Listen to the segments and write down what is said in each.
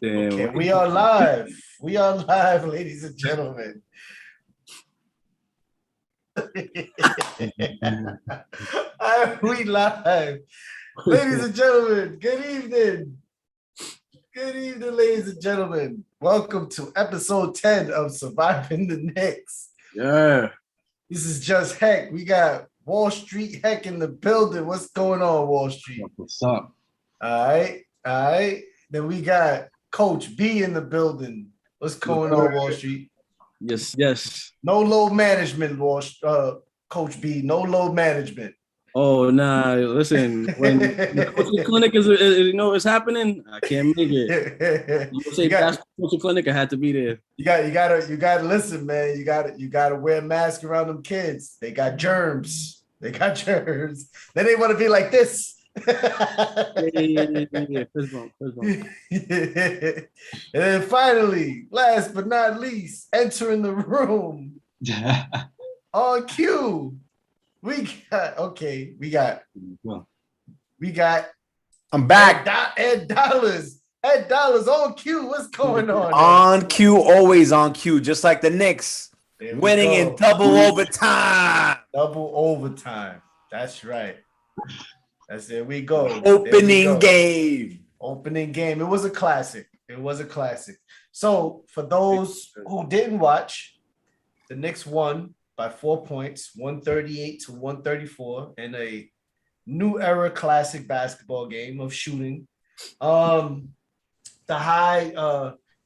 Damn. Okay, we are live. We are live, ladies and gentlemen. We live. Ladies and gentlemen, good evening. Good evening, ladies and gentlemen. Welcome to episode 10 of Surviving the Knicks. Yeah. This is Just.Hek. We got Wallstreet Hec in the building. What's going on, Wall Street? What's up? All right. Then we got Coach B in the building. What's going on, Wall Street? Yes. No load management, Coach B. No load management. Oh, nah. Listen, when the coaching clinic is it's happening, I can't make it. You say that's coaching clinic, I had to be there. You gotta listen, man. You gotta wear a mask around them kids. They got germs. Then they want to be like this. Yeah. Fist bump. And then finally, last but not least, entering the room on cue. We got. I'm back. Ed Dollars on cue. What's going on? On cue, always on cue, just like the Knicks. Winning in double overtime. Double overtime. That's right. There we go. Opening game. It was a classic. So for those who didn't watch, the Knicks won by 4 points, 138 to 134, in a new era classic basketball game of shooting. The high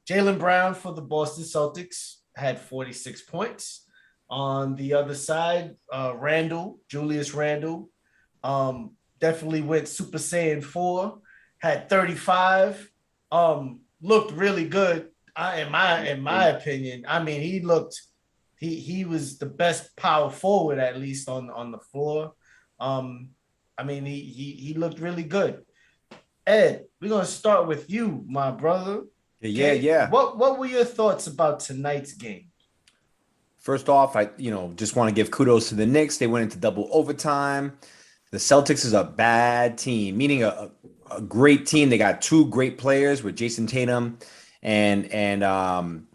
Jaylen Brown for the Boston Celtics had 46 points. On the other side, Julius Randle, definitely went Super Saiyan 4, had 35. Looked really good. In my opinion. I mean, he was the best power forward, at least on the floor. I mean, he looked really good. Ed, we're gonna start with you, my brother. Yeah. What were your thoughts about tonight's game? First off, I just want to give kudos to the Knicks. They went into double overtime. The Celtics is a bad team, meaning a great team. They got two great players with Jason Tatum and Brown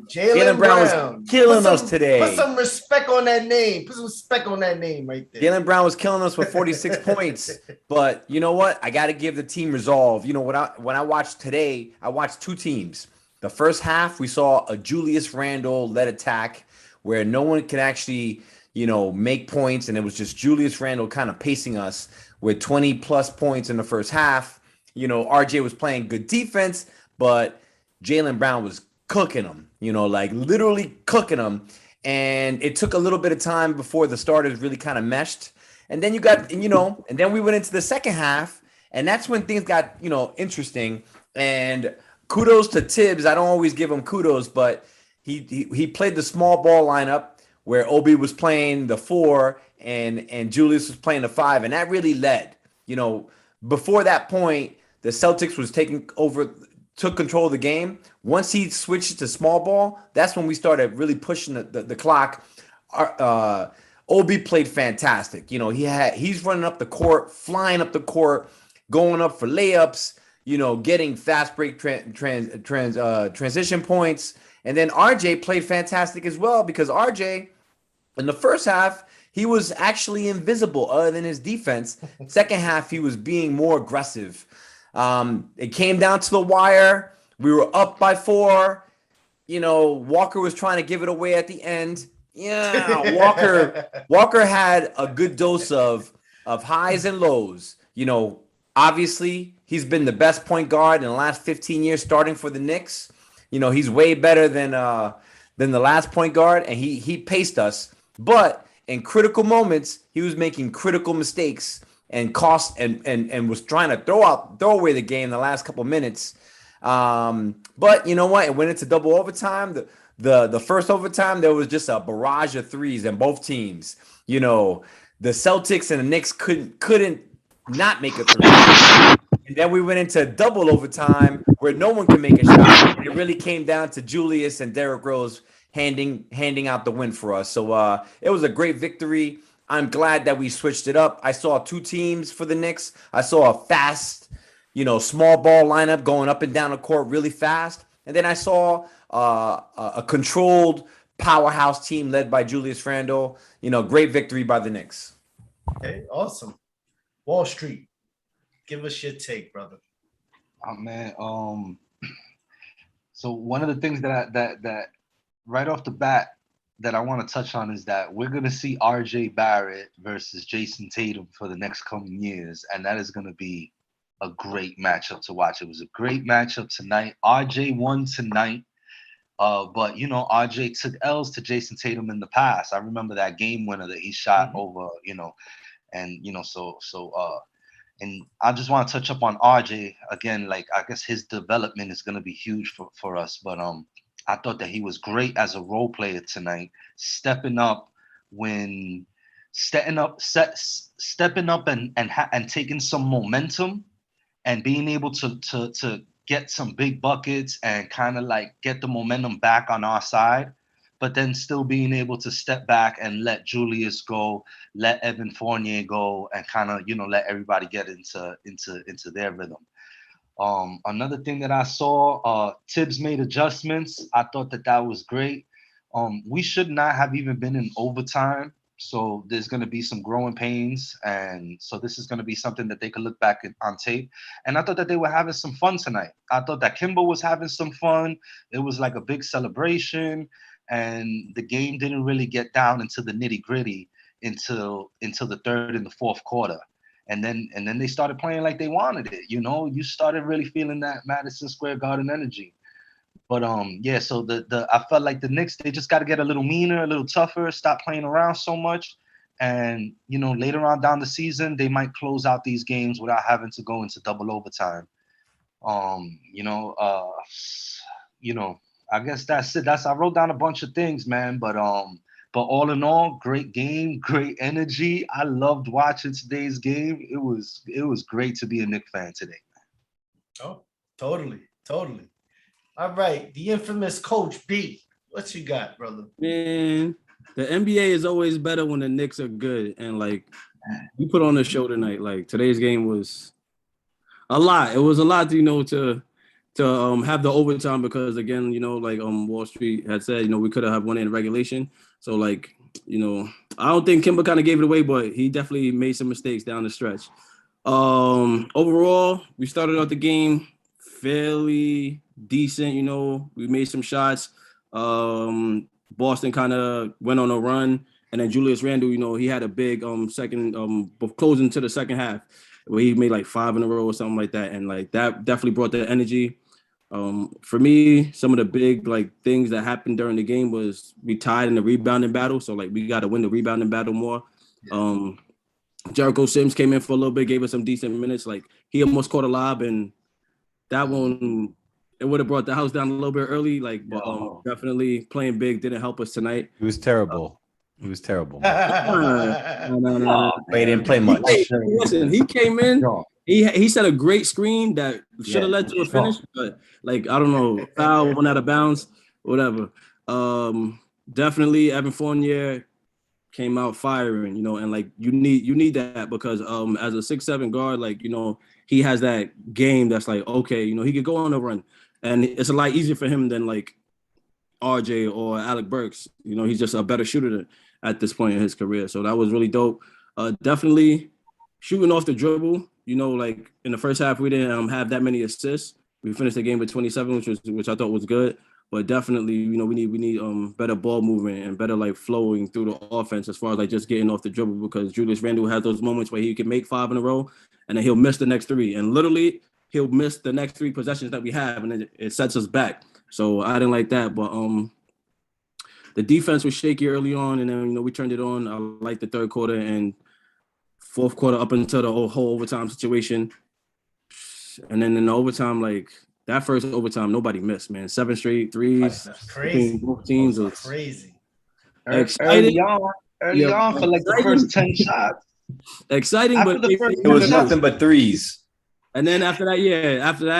Jaylen Brown was killing us today. Put some respect on that name. Put some respect on that name right there. Jaylen Brown was killing us with 46 points. But you know what? I got to give the team resolve. You know, when I watched today, I watched two teams. The first half, we saw a Julius Randle-led attack where no one could actually, make points. And it was just Julius Randle kind of pacing us with 20-plus points in the first half. RJ was playing good defense, but Jaylen Brown was cooking them, literally cooking them. And it took a little bit of time before the starters really kind of meshed. And then and then we went into the second half, and that's when things got, interesting. And kudos to Tibbs. I don't always give him kudos, but he played the small ball lineup where Obi was playing the 4 and Julius was playing the 5, and that really led. Before that point, the Celtics was took control of the game. Once he switched to small ball, that's when we started really pushing the clock. Obi played fantastic. He's running up the court, flying up the court, going up for layups, getting fast break transition points. And then RJ played fantastic as well, because RJ, in the first half, he was actually invisible other than his defense. Second half, he was being more aggressive. It came down to the wire. We were up by 4. Walker was trying to give it away at the end. Yeah, Walker had a good dose of highs and lows. Obviously, he's been the best point guard in the last 15 years starting for the Knicks. He's way better than the last point guard, and he paced us. But in critical moments, he was making critical mistakes and and was trying to throw away the game the last couple minutes. But you know what? It went into double overtime. The first overtime, there was just a barrage of threes in both teams. The Celtics and the Knicks couldn't not make a three. And then we went into double overtime where no one could make a shot. It really came down to Julius and Derrick Rose handing out the win for us. So it was a great victory. I'm glad that we switched it up. I saw two teams for the Knicks. I saw a fast, small ball lineup going up and down the court really fast. And then I saw a controlled powerhouse team led by Julius Randle. Great victory by the Knicks. Okay, awesome. Wall Street, give us your take, brother. Oh man, so one of the things that right off the bat that I want to touch on is that we're gonna see RJ Barrett versus Jason Tatum for the next coming years, and that is gonna be a great matchup to watch. It was a great matchup tonight. RJ won tonight. But RJ took L's to Jason Tatum in the past. I remember that game winner that he shot over, and and I just want to touch up on RJ again. Like, I guess his development is going to be huge for us. But I thought that he was great as a role player tonight, stepping up and taking some momentum and being able to get some big buckets and kind of like get the momentum back on our side, but then still being able to step back and let Julius go, let Evan Fournier go, and kind of, let everybody get into their rhythm. Another thing that I saw, Tibbs made adjustments. I thought that was great. We should not have even been in overtime. So there's going to be some growing pains. And so this is going to be something that they could look back on tape. And I thought that they were having some fun tonight. I thought that Kimba was having some fun. It was like a big celebration. And the game didn't really get down into the nitty gritty until the third and the fourth quarter. And then they started playing like they wanted it. You started really feeling that Madison Square Garden energy. But so I felt like the Knicks, they just got to get a little meaner, a little tougher, stop playing around so much. And, later on down the season, they might close out these games without having to go into double overtime. I guess that's it. I wrote down a bunch of things, man. But all in all, great game, great energy. I loved watching today's game. It was great to be a Knicks fan today, man. Oh, totally. All right, the infamous Coach B. What you got, brother? Man, the NBA is always better when the Knicks are good. And, like, we put on a show tonight. Like, today's game was a lot. It was a lot, to have the overtime because, again, like Wall Street had said, we could have won in regulation. So, like, I don't think Kimba kind of gave it away, but he definitely made some mistakes down the stretch. Overall, we started out the game fairly decent. We made some shots. Boston kind of went on a run, and then Julius Randle, he had a big second closing to the second half where he made like 5 in a row or something like that, and like that definitely brought the energy. For me, some of the big like things that happened during the game was we tied in the rebounding battle, so like we got to win the rebounding battle more. Jericho Sims came in for a little bit, gave us some decent minutes. Like he almost caught a lob, and that one, it would have brought the house down a little bit early. Like, but definitely playing big didn't help us tonight. It was terrible. It was terrible. No. He didn't play much. Listen, he came in. He set a great screen that should have led to a finish, but like I don't know, foul, went out of bounds, whatever. Definitely Evan Fournier came out firing, and like you need that because as a 6'7" guard, like he has that game that's like okay, he could go on a run, and it's a lot easier for him than like RJ or Alec Burks. He's just a better shooter at this point in his career, so that was really dope. Definitely shooting off the dribble. Like in the first half, we didn't have that many assists. We finished the game with 27, which I thought was good. But definitely, we need better ball movement and better like flowing through the offense as far as like just getting off the dribble because Julius Randle has those moments where he can make 5 in a row and then he'll miss the next 3. And literally, he'll miss the next 3 possessions that we have, and it sets us back. So I didn't like that. But the defense was shaky early on, and then we turned it on. I liked the third quarter and fourth quarter up until the whole overtime situation. And then in the overtime, like that first overtime, nobody missed, man. 7 straight threes. That's crazy. Both teams was crazy. Early on for like the first 10 shots. Exciting, After but it was nothing but threes. And then after that,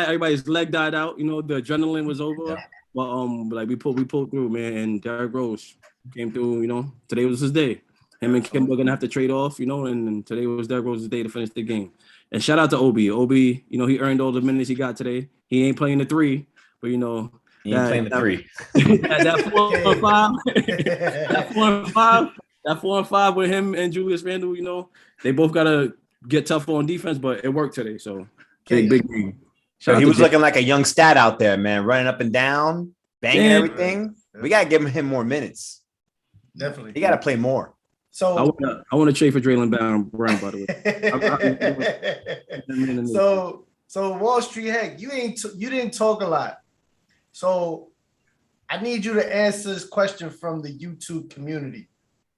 everybody's leg died out. The adrenaline was over. Yeah. But like we pulled through, man. And Derrick Rose came through. Today was his day. Him and Kimba are gonna have to trade off, and today was Derrick Rose's day to finish the game. And shout out to Obi. Obi, he earned all the minutes he got today. He ain't playing the 3, but he ain't playing the 3. that 4 and 5, that 4 and 5 with him and Julius Randle, they both gotta get tougher on defense, but it worked today. So big game. So he was looking like a young stat out there, man, running up and down, banging everything. We gotta give him more minutes. Definitely, he gotta play more. So I want to trade for Jaylen Brown, by the way. So Wallstreet Hec, you didn't talk a lot. So I need you to answer this question from the YouTube community.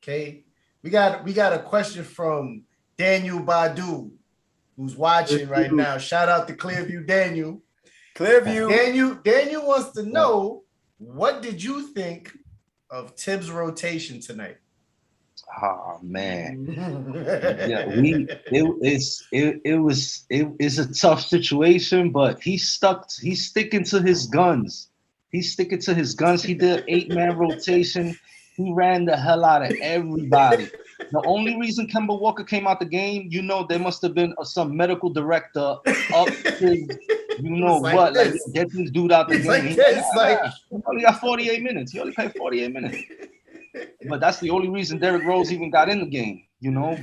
Okay, we got a question from Daniel Badu, who's watching right now. Shout out to Clearview Daniel. Daniel wants to know, what did you think of Tibbs' rotation tonight? Oh man, yeah, it's a tough situation, but he's sticking to his guns. He did 8-man rotation. He ran the hell out of everybody. The only reason Kemba Walker came out the game, there must have been some medical director up to what, like get this dude out the game. He only got 48 minutes. He only played 48 minutes. But that's the only reason Derrick Rose even got in the game,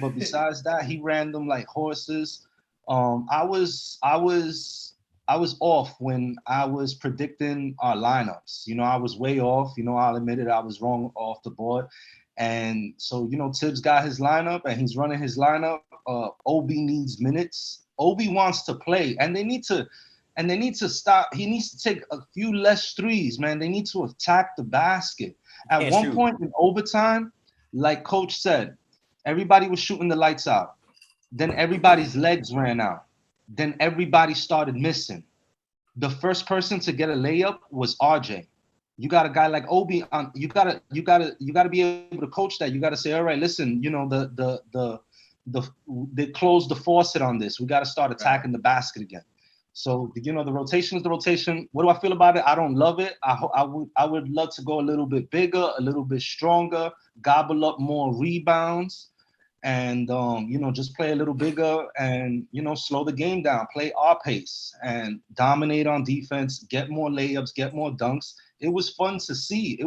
But besides that, he ran them like horses. I was off when I was predicting our lineups. I was way off. I'll admit it. I was wrong off the board. And so, Tibbs got his lineup and he's running his lineup. Obi needs minutes. Obi wants to play, and they need to stop. He needs to take a few less threes, man. They need to attack the basket. At one point in overtime, like Coach said, everybody was shooting the lights out. Then everybody's legs ran out. Then everybody started missing. The first person to get a layup was RJ. You got a guy like Obi on. You gotta be able to coach that. You gotta say, all right, listen, they closed the faucet on this. We gotta start attacking the basket again. So, the rotation is the rotation. What do I feel about it? I don't love it. I would love to go a little bit bigger, a little bit stronger, gobble up more rebounds, and, just play a little bigger and, slow the game down, play our pace and dominate on defense, get more layups, get more dunks. It was fun to see.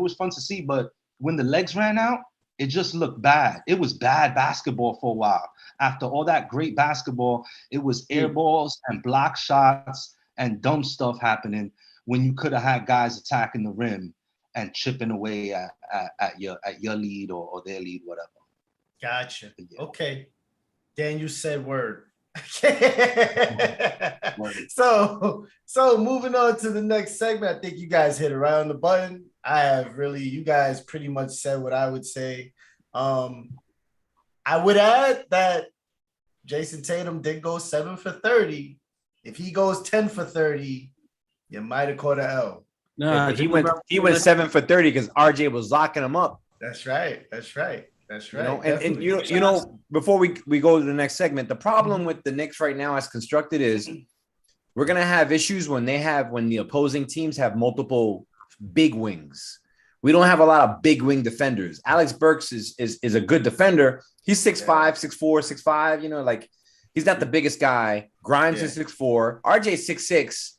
But when the legs ran out, it just looked bad. It was bad basketball for a while. After all that great basketball, it was air balls and block shots and dumb stuff happening when you could have had guys attacking the rim and chipping away at your lead or their lead, whatever. Gotcha. Yeah. Okay. Daniel said word. So moving on to the next segment, I think you guys hit around the button. You guys pretty much said what I would say. I would add that Jason Tatum did go 7 for 30. If he goes 10 for 30, you might have caught an L. No, he went 7 for 30 because RJ was locking him up. That's right. Before we go to the next segment, the problem with the Knicks right now as constructed is we're gonna have issues when the opposing teams have multiple big wings. We don't have a lot of big wing defenders. Alex Burks is a good defender. He's 6'5", 6'4", 6'5", he's not the biggest guy. Grimes is 6'4", RJ's 6'6".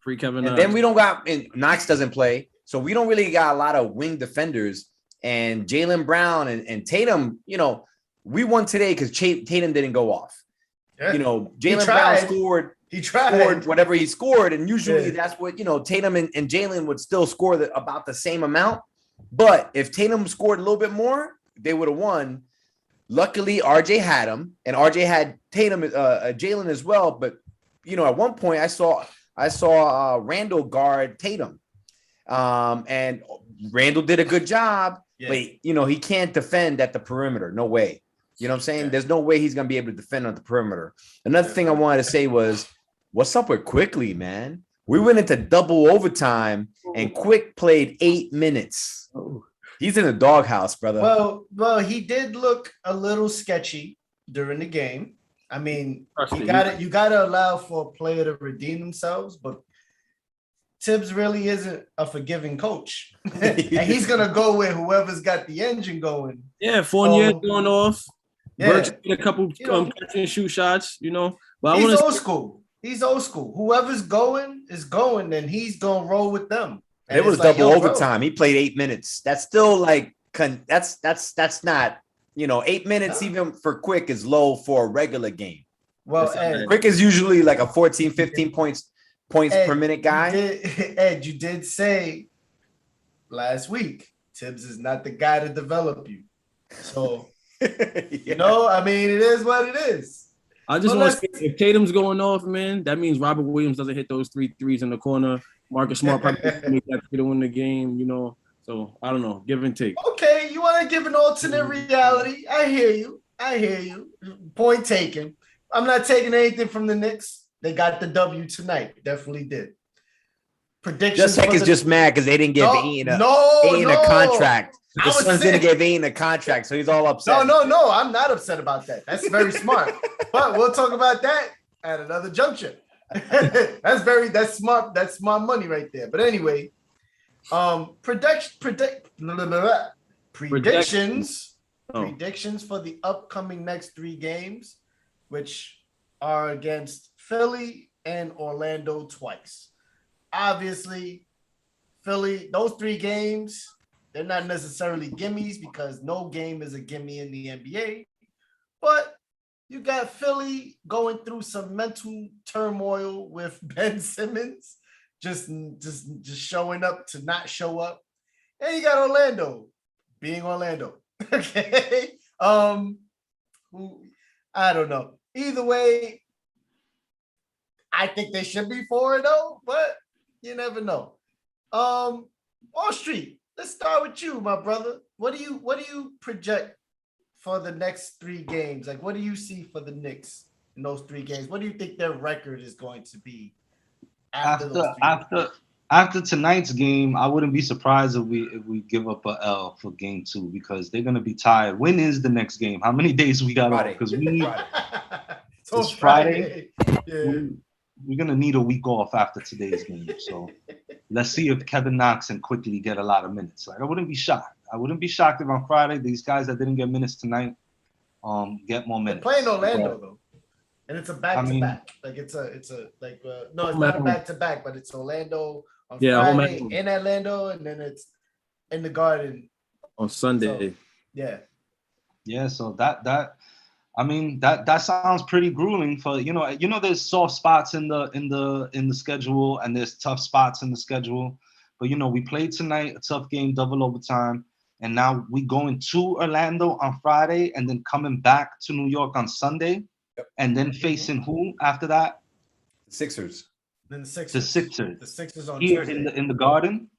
Free Kevin. And then we don't got, and Knox doesn't play. So we don't really got a lot of wing defenders. And Jaylen Brown and Tatum, we won today because Tatum didn't go off. Yeah. Jaylen Brown scored. He scored whatever he scored, and usually that's what Tatum and Jaylen would still score about the same amount. But if Tatum scored a little bit more, they would have won. Luckily, RJ had him, and RJ had Tatum, Jaylen as well. But at one point, I saw Randall guard Tatum, and Randall did a good job. Yeah. But he can't defend at the perimeter. No way. You know what I'm saying? Yeah. There's no way he's gonna be able to defend on the perimeter. Another thing I wanted to say was, what's up with Quickly, man? We went into double overtime and Quick played 8 minutes. He's in the doghouse, brother. Well, he did look a little sketchy during the game. I mean, you gotta allow for a player to redeem themselves, but Tibbs really isn't a forgiving coach. And he's gonna go with whoever's got the engine going. Yeah, Fournier's going off. Yeah. Birch did a couple catch and shoot shots, But he's old school. He's old school. Whoever's going is going, and he's gonna roll with them. And it was like, double overtime. He played 8 minutes. That's still like that's not 8 minutes even for Quick is low for a regular game. Well, Quick is usually like a 14, 15 points per minute guy. You did say last week Tibbs is not the guy to develop you. So I mean, it is what it is. I just want to say, if Tatum's going off, man, that means Robert Williams doesn't hit those 3 threes in the corner. Marcus Smart probably make that three to win the game, So I don't know, give and take. Okay, you want to give an alternate reality? I hear you. Point taken. I'm not taking anything from the Knicks. They got the W tonight. Definitely did. Predictions. Just-Hek is just mad because they didn't give Ayton a contract. The Suns didn't give Ayton a contract, so he's all upset. No. I'm not upset about that. That's very smart. But we'll talk about that at another juncture. That's smart. That's smart money right there. But anyway, predictions for the upcoming next 3 games, which are against Philly and Orlando twice. Obviously, Philly, those 3 games, they're not necessarily gimmies because no game is a gimme in the NBA. But you got Philly going through some mental turmoil with Ben Simmons just showing up to not show up. And you got Orlando being Orlando. Okay. I don't know. Either way, I think they should be 4-0, but you never know. Wallstreet, let's start with you, my brother. What do you project for the next 3 games? Like, what do you see for the Knicks in those 3 games? What do you think their record is going to be after tonight's game? I wouldn't be surprised if we give up a L for game 2 because they're gonna be tired. When is the next game? How many days we got off? Because we need it's Friday. Yeah. We're gonna need a week off after today's game. So let's see if Kevin Knox and Quickly get a lot of minutes. Like, I wouldn't be shocked. I wouldn't be shocked if on Friday these guys that didn't get minutes tonight get more minutes. They're playing Orlando though, and it's a back-to-back. It's not a back-to-back, but it's Orlando on Friday in Orlando, and then it's in the Garden on Sunday. So, yeah. So that sounds pretty grueling for there's soft spots in the schedule and there's tough spots in the schedule, but we played tonight a tough game, double overtime, and now we going to Orlando on Friday and then coming back to New York on Sunday, and then facing who after that? The Sixers. Then the Sixers. The Sixers on here Tuesday. in the Garden.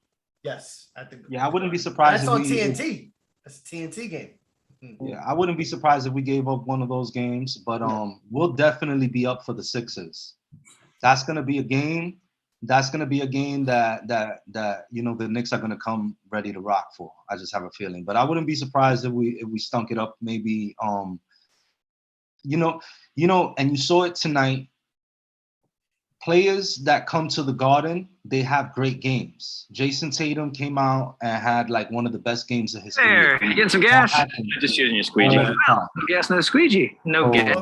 Yes, I think. Yeah, I wouldn't be surprised. That's on TNT. That's a TNT game. Yeah, I wouldn't be surprised if we gave up one of those games, but we'll definitely be up for the Sixers. That's gonna be a game. That's gonna be a game that the Knicks are gonna come ready to rock for. I just have a feeling, but I wouldn't be surprised if we stunk it up. Maybe and you saw it tonight. Players that come to the Garden, they have great games. Jason Tatum came out and had like one of the best games of his career. You getting some gas? Just using your squeegee. No gas, no squeegee. No gas.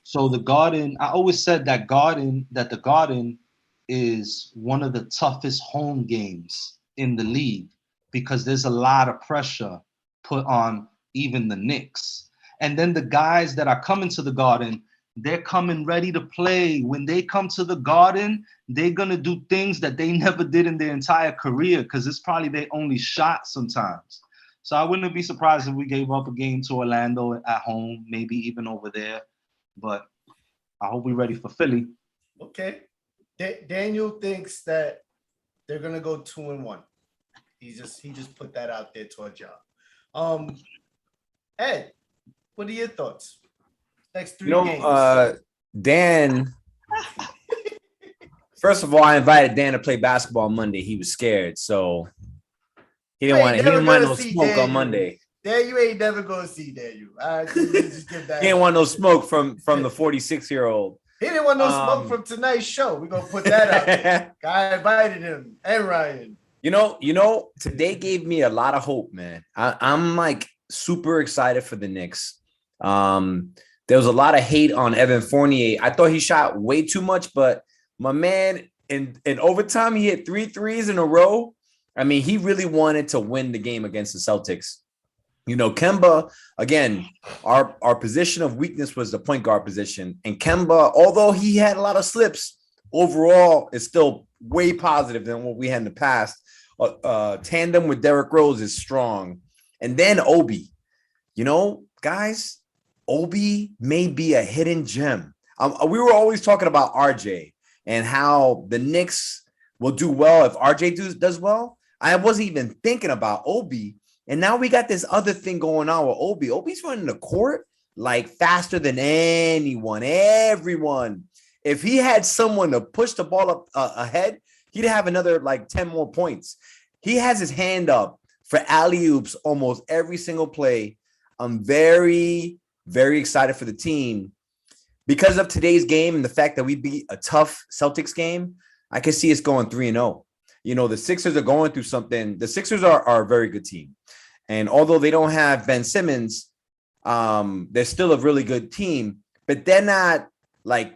So the Garden, I always said that the Garden is one of the toughest home games in the league because there's a lot of pressure put on even the Knicks. And then the guys that are coming to the Garden, they're coming ready to play. When they come to the Garden, they're going to do things that they never did in their entire career because it's probably their only shot sometimes. So I wouldn't be surprised if we gave up a game to Orlando at home, maybe even over there. But I hope we're ready for Philly. Okay. Daniel thinks that they're going to go 2-1. He just put that out there towards y'all. Ed, what are your thoughts? Next 3 games. Dan. First of all, I invited Dan to play basketball on Monday. He was scared, so he didn't want no smoke Daniel on Monday. Dan, you ain't never gonna see Daniel. Just give that. He didn't want no smoke from the 46-year-old. He didn't want no smoke from tonight's show. We're gonna put that out there. I invited him and Ryan. You know, today gave me a lot of hope, man. I'm like super excited for the Knicks. There was a lot of hate on Evan Fournier. I thought he shot way too much, but my man in overtime, he hit 3 threes in a row. I mean, he really wanted to win the game against the Celtics. You know, Kemba, again, our position of weakness was the point guard position. And Kemba, although he had a lot of slips, overall is still way positive than what we had in the past. Tandem with Derrick Rose is strong. And then Obi. You know, guys, Obi may be a hidden gem. We were always talking about RJ and how the Knicks will do well if RJ does well. I wasn't even thinking about Obi. And now we got this other thing going on with Obi. Obi's running the court like faster than everyone. If he had someone to push the ball up ahead, he'd have another like 10 more points. He has his hand up for alley-oops almost every single play. I'm very, very excited for the team. Because of today's game and the fact that we beat a tough Celtics game, I can see us going 3-0. You know, the Sixers are going through something. The Sixers are a very good team. And although they don't have Ben Simmons, they're still a really good team. But they're not like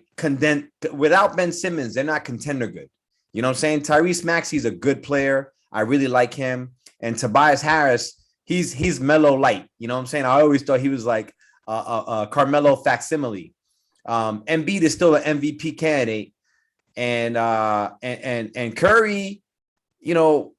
without Ben Simmons, they're not contender good. You know what I'm saying? Tyrese Maxey's a good player. I really like him. And Tobias Harris, he's mellow light. You know what I'm saying? I always thought he was like a Carmelo facsimile. Embiid is still an MVP candidate. And Curry, you know,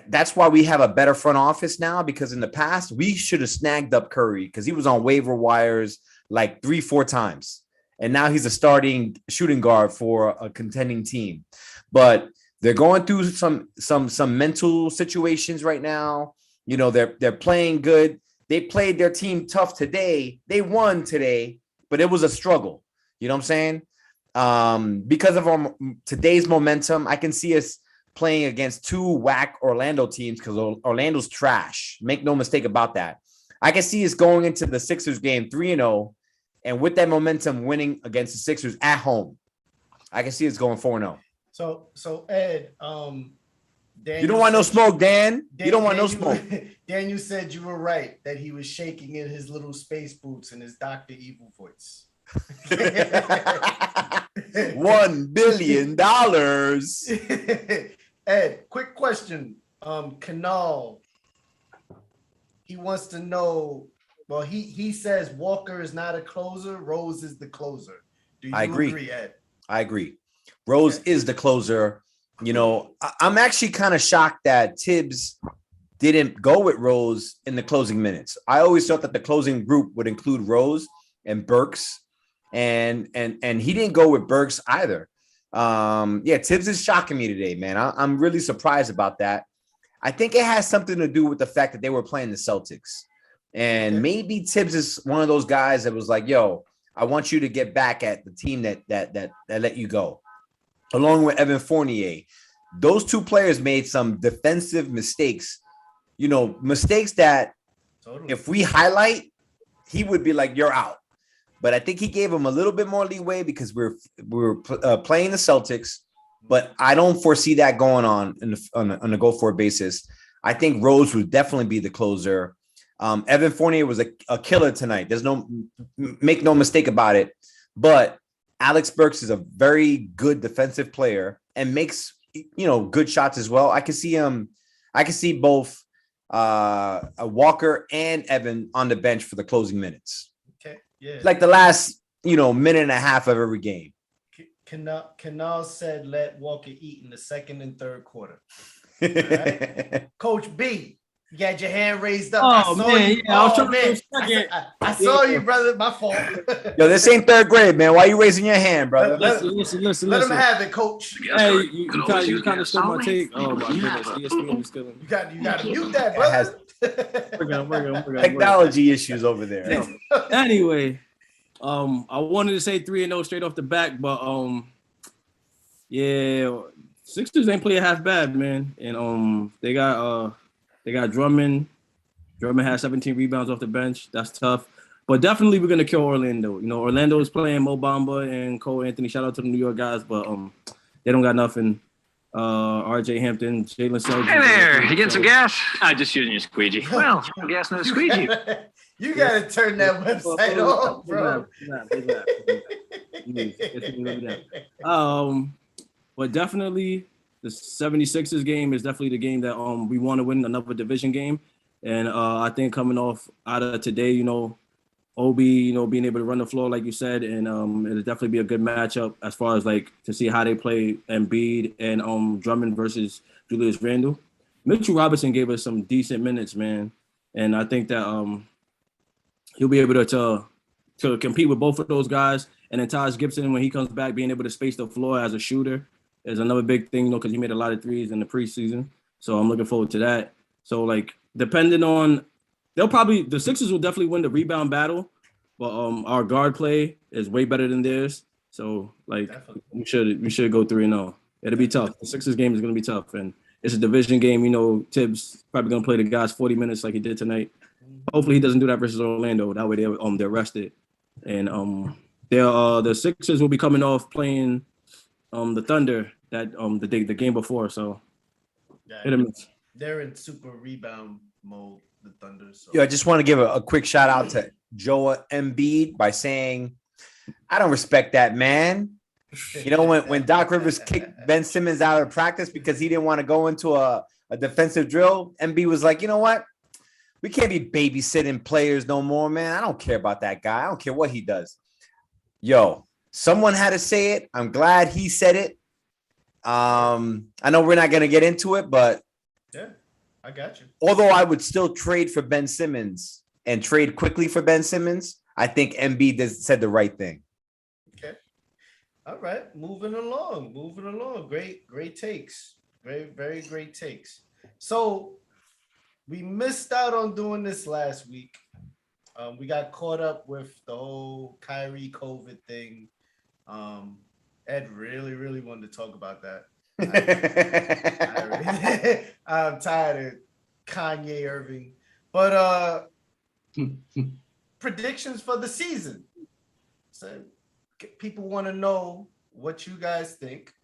that's why we have a better front office now, because in the past we should have snagged up Curry because he was on waiver wires like 3-4 times. And now he's a starting shooting guard for a contending team. But they're going through some mental situations right now. You know, they're playing good. They played their team tough today. They won today, but it was a struggle. You know what I'm saying? Because of today's momentum, I can see us playing against 2 whack Orlando teams because Orlando's trash. Make no mistake about that. I can see us going into the Sixers game 3-0, and with that momentum, winning against the Sixers at home. I can see us going 4-0. So Ed, you don't want no smoke, Dan. You don't want no smoke. Daniel said you were right that he was shaking in his little space boots and his Dr. Evil voice. $1 billion. Ed, quick question. Canal, he wants to know. Well, he says Walker is not a closer. Rose is the closer. Do you agree, Ed? I agree. Rose is the closer. You know, I'm actually kind of shocked that Tibbs didn't go with Rose in the closing minutes. I always thought that the closing group would include Rose and Burks, and he didn't go with Burks either. Tibbs is shocking me today, man. I'm really surprised about that. I think it has something to do with the fact that they were playing the Celtics, and maybe Tibbs is one of those guys that was like, "Yo, I want you to get back at the team that let you go." Along with Evan Fournier, those 2 players made some defensive mistakes. You know, mistakes that if we highlight, he would be like, "You're out." But I think he gave him a little bit more leeway because we're playing the Celtics. But I don't foresee that going on on a go-for basis. I think Rose would definitely be the closer. Evan Fournier was a killer tonight. There's make no mistake about it. But Alex Burks is a very good defensive player and makes, you know, good shots as well. I can see him. I can see both Walker and Evan on the bench for the closing minutes. Okay, yeah. Like the last, you know, minute and a half of every game. Canal said let Walker eat in the second and third quarter. Right? Coach B, you got your hand raised up. I saw you, brother. My fault. Yo, this ain't third grade, man. Why you raising your hand, brother? Listen. Let him have it, Coach. Hey, you kind of stole my take. Oh my goodness, you got to mute that, brother. Technology issues over there. Anyway, I wanted to say 3-0 straight off the back, but Sixers ain't play half bad, man, and they got Drummond. Drummond had 17 rebounds off the bench. That's tough. But definitely we're gonna kill Orlando. You know, Orlando is playing Mo Bamba and Cole Anthony. Shout out to the New York guys, but they don't got nothing. RJ Hampton, Jalen Suggs. Hey there, you getting some gas? I'm just using your squeegee. Well, no gas, no squeegee. You gotta turn that website off, bro. But definitely the 76ers game is definitely the game that we want to win, another division game. And I think coming off out of today, you know, Obi, you know, being able to run the floor like you said, and it'll definitely be a good matchup as far as like to see how they play Embiid and Drummond versus Julius Randle. Mitchell Robinson gave us some decent minutes, man, and I think that he'll be able to compete with both of those guys. And then Taj Gibson, when he comes back, being able to space the floor as a shooter is another big thing, you know, because he made a lot of threes in the preseason. So I'm looking forward to that. So like depending on, the Sixers will definitely win the rebound battle, but our guard play is way better than theirs. So like we should go 3-0. It'll be tough. The Sixers game is gonna be tough, and it's a division game. You know, Tibbs probably gonna play the guys 40 minutes like he did tonight. Hopefully he doesn't do that versus Orlando. That way they're rested, and the Sixers will be coming off playing the Thunder that the game before. So they're in super rebound mode. The Thunder. So. I just want to give a quick shout out to Joel Embiid by saying, I don't respect that man. You know, when Doc Rivers kicked Ben Simmons out of practice because he didn't want to go into a defensive drill, Embiid was like, you know what? We can't be babysitting players no more, man. I don't care about that guy. I don't care what he does. Yo, someone had to say it. I'm glad he said it. I know we're not going to get into it, but yeah. I got you. Although I would still trade for Ben Simmons and trade quickly for Ben Simmons, I think Embiid said the right thing. Okay. All right. Moving along. Great takes. Very, very great takes. So we missed out on doing this last week. We got caught up with the whole Kyrie COVID thing. Ed really, really wanted to talk about that. I'm tired of Kanye Irving, but predictions for the season. So people want to know what you guys think.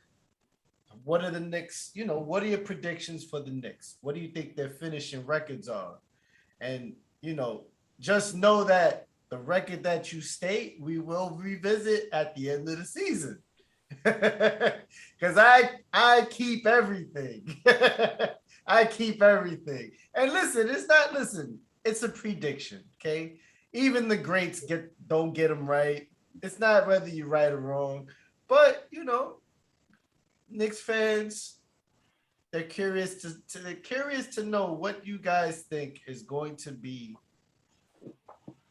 What are the Knicks? You know, what are your predictions for the Knicks? What do you think their finishing records are? And you know, just know that the record that you state, we will revisit at the end of the season. Because I keep everything. I keep everything. And listen, it's a prediction, okay? Even the greats don't get them right. It's not whether you're right or wrong, but you know, Knicks fans, they're curious to know what you guys think is going to be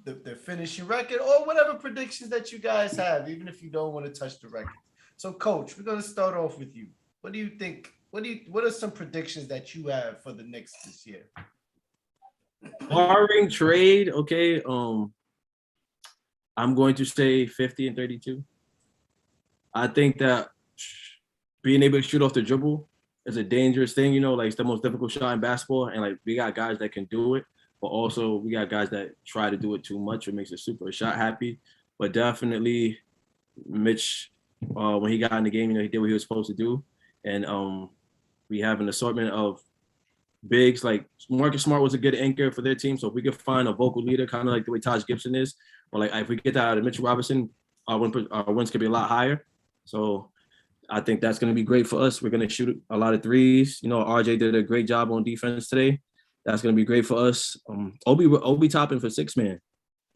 the finishing record or whatever predictions that you guys have, even if you don't want to touch the record. So, Coach, we're going to start off with you. What do you think? What are some predictions that you have for the Knicks this year? Barring trade, okay. I'm going to say 50-32. I think that being able to shoot off the dribble is a dangerous thing. You know, like it's the most difficult shot in basketball, and like we got guys that can do it, but also we got guys that try to do it too much. It makes it super shot happy. But definitely, Mitch. When he got in the game, you know, he did what he was supposed to do. And we have an assortment of bigs. Like Marcus Smart was a good anchor for their team. So if we could find a vocal leader, kind of like the way Taj Gibson is, or like if we get that out of Mitchell Robinson, our wins could be a lot higher. So I think that's going to be great for us. We're going to shoot a lot of threes. You know, RJ did a great job on defense today. That's going to be great for us. Obi topping for 6-man.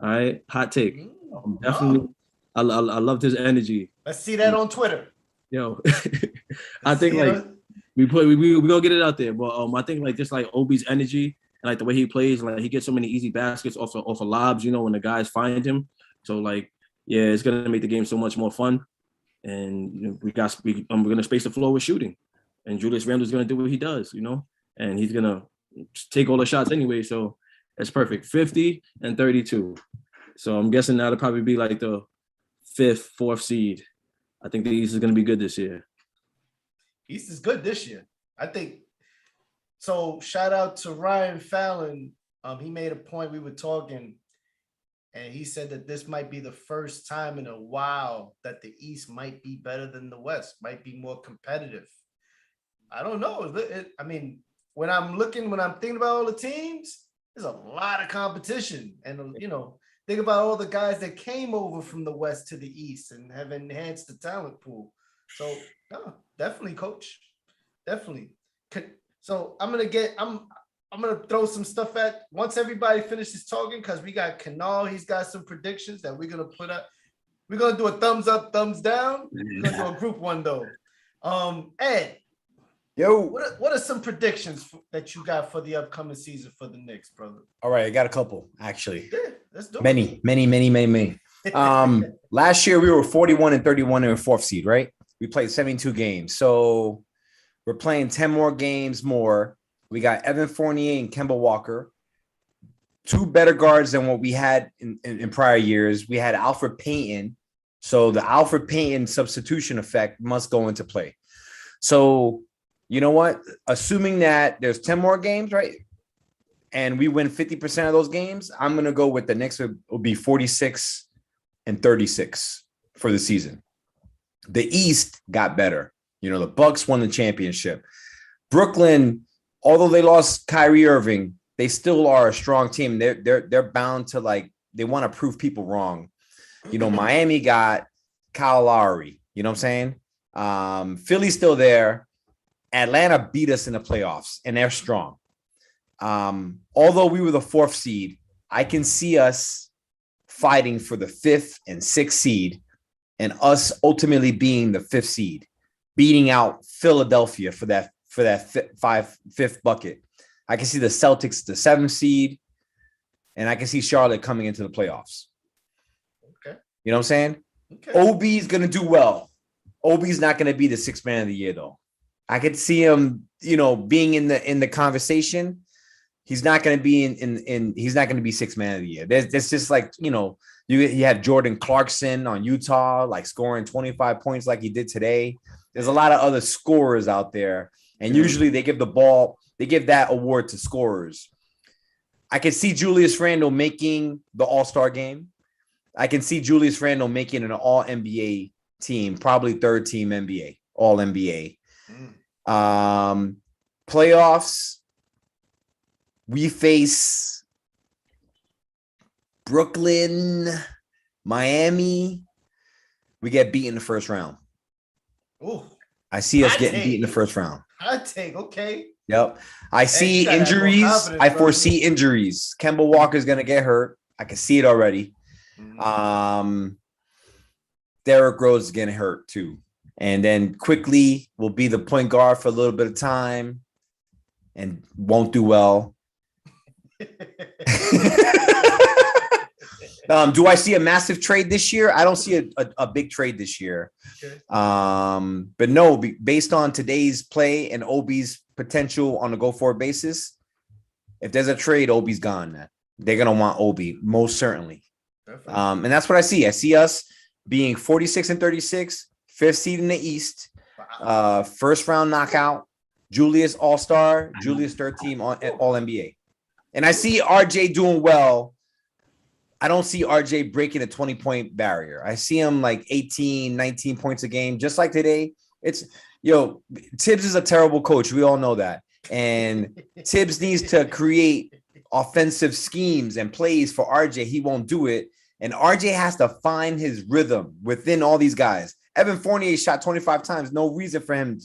All right, hot take. Definitely. I loved his energy. Let's see that on Twitter. Yo, I think like we gonna get it out there, but I think like just like Obi's energy and like the way he plays, like he gets so many easy baskets off of lobs, you know, when the guys find him. So like, yeah, it's gonna make the game so much more fun. And you know, we're gonna space the floor with shooting, and Julius Randle's gonna do what he does, you know, and he's gonna take all the shots anyway. So it's perfect. 50-32. So I'm guessing that'll probably be like the 5th, 4th seed. I think the East is going to be good this year. East is good this year. I think. So shout out to Ryan Fallon. He made a point. We were talking. and he said that this might be the first time in a while that the East might be better than the West, might be more competitive. I don't know. I mean, when I'm thinking about all the teams, there's a lot of competition. And, think about all the guys that came over from the West to the East and have enhanced the talent pool. So, definitely, coach. Definitely. So I'm going to throw some stuff at once everybody finishes talking, because we got Canal. He's got some predictions that we're going to put up. We're going to do a thumbs up, thumbs down. We're going to do a group one, though. Ed. Yo. What are some predictions that you got for the upcoming season for the Knicks, brother? All right, I got a couple, actually. Yeah, let's do it. Many. Last year, we were 41-31 in a 4th seed, right? We played 72 games. So we're playing 10 more games more. We got Evan Fournier and Kemba Walker, 2 better guards than what we had in prior years. We had Alfred Payton. So the Alfred Payton substitution effect must go into play. So you know what? Assuming that there's 10 more games, right? And we win 50% of those games, I'm going to go with the Knicks will be 46-36 for the season. The East got better. The Bucks won the championship. Brooklyn, although they lost Kyrie Irving, they still are a strong team. They're bound to they want to prove people wrong. Miami got Kyle Lowry. You know what I'm saying? Philly's still there. Atlanta beat us in the playoffs, and they're strong. Although we were the 4th seed, I can see us fighting for the 5th and 6th seed, and us ultimately being the 5th seed, beating out Philadelphia for that 5th bucket. I can see the Celtics, the 7th seed, and I can see Charlotte coming into the playoffs. Okay. You know what I'm saying? Okay. Obi is going to do well. Obi's not going to be the 6th man of the year, though. I could see him, being in the conversation. He's not going to be he's not going to be 6th man of the year. There's just you had Jordan Clarkson on Utah, scoring 25 points like he did today. There's a lot of other scorers out there, and usually they give that award to scorers. I can see Julius Randle making the All-Star game. I can see Julius Randle making an All-NBA team, probably 3rd team NBA, All-NBA. Playoffs, we face Brooklyn, Miami. We get beat in the 1st round. Ooh, I see us getting beat in the 1st round. Okay. Yep. I see injuries. I foresee injuries. Kemba Walker's going to get hurt. I can see it already. Derrick Rose is getting hurt too. And then quickly will be the point guard for a little bit of time and won't do well. Do I see a massive trade this year? I don't see a big trade this year. Okay. But no, based on today's play and Obi's potential on a go-forward basis, if there's a trade, Obi's gone. They're going to want Obi, most certainly. And that's what I see. I see us being 46-36, 5th seed in the East, 1st round knockout, Julius All-Star, Julius 3rd team All-NBA. And I see RJ doing well. I don't see RJ breaking a 20-point barrier. I see him 18, 19 points a game, just like today. Tibbs is a terrible coach. We all know that. And Tibbs needs to create offensive schemes and plays for RJ. He won't do it. And RJ has to find his rhythm within all these guys. Evan Fournier shot 25 times. No reason for him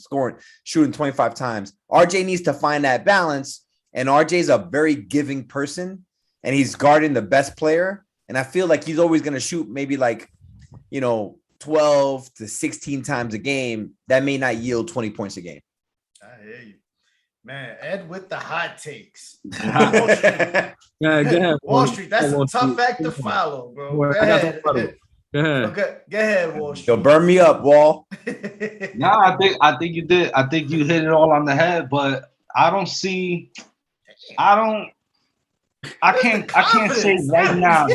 shooting 25 times. RJ needs to find that balance. And RJ is a very giving person. And he's guarding the best player. And I feel like he's always going to shoot maybe 12 to 16 times a game. That may not yield 20 points a game. I hear you. Man, Ed with the hot takes. Yeah, go ahead. Wallstreet, that's a tough act to follow, bro. Go ahead. Okay, go ahead, Wallstreet. Yo, burn me up, Wall. Nah, I think you did. I think you hit it all on the head, but I can't say right now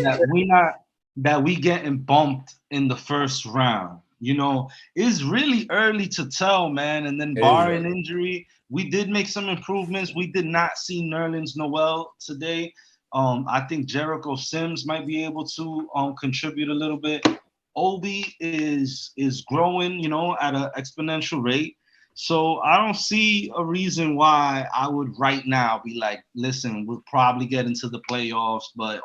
that we getting bumped in the 1st round. It's really early to tell, man. And then barring injury, we did make some improvements. We did not see Nerlens Noel today, I think Jericho Sims might be able to contribute a little bit. Obi is growing, at an exponential rate. So I don't see a reason why I would right now be like, listen, we'll probably get into the playoffs, but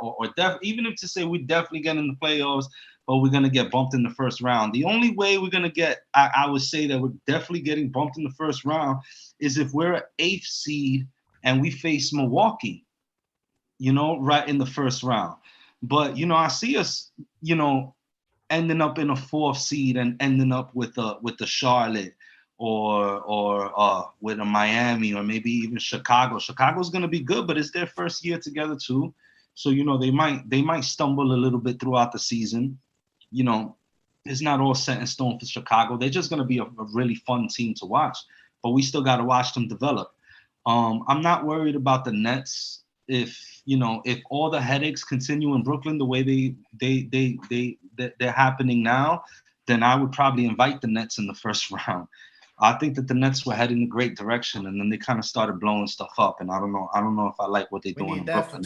even if to say we definitely get in the playoffs, but we're gonna get bumped in the first round. The only way we're gonna get, I would say that we're definitely getting bumped in the first round is if we're an 8th seed and we face Milwaukee, right in the first round. But I see us, ending up in a 4th seed and ending up with the Charlotte or with a Miami or maybe even Chicago. Chicago's gonna be good, but it's their first year together too. So they might stumble a little bit throughout the season. It's not all set in stone for Chicago. They're just gonna be a really fun team to watch, but we still gotta watch them develop. I'm not worried about the Nets. If all the headaches continue in Brooklyn the way they're happening now, then I would probably invite the Nets in the first round. I think that the Nets were heading in a great direction, and then they kind of started blowing stuff up. And I don't know if I like what they're doing in Brooklyn.